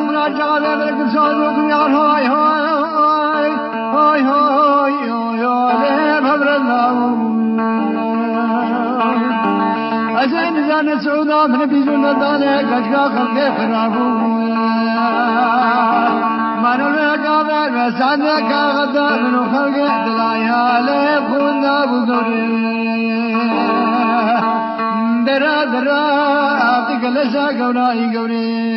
من جاله بلکن سازوکم یار های های های های های مبرزاوم أجل زان سعودا من بيجون دانه كشكا خلق خرابوم من الرقابة وسعدك غدا من خلق دلايا لبخونا بقري درا درا عبدك لسا قوراي قوري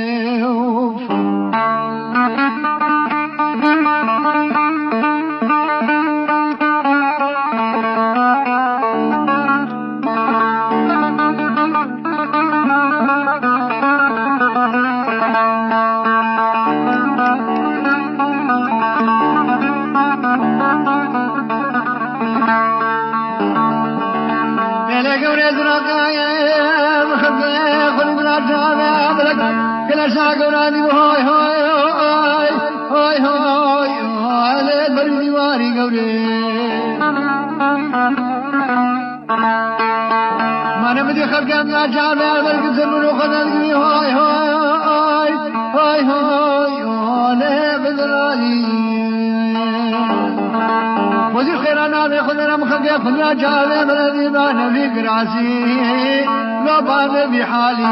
خذنا جاله بلدي بانا في قراسي لا باب بحالي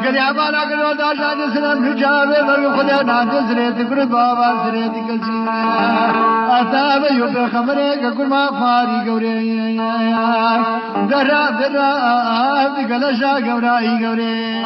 قال يا بالا قالوا داشا جسنا في جاله بل خذنا ناس سريت قرد بابا سريت كلسي أتاب يوب خبرك كل ما فاري قوري درا درا قال شا قوراي قوري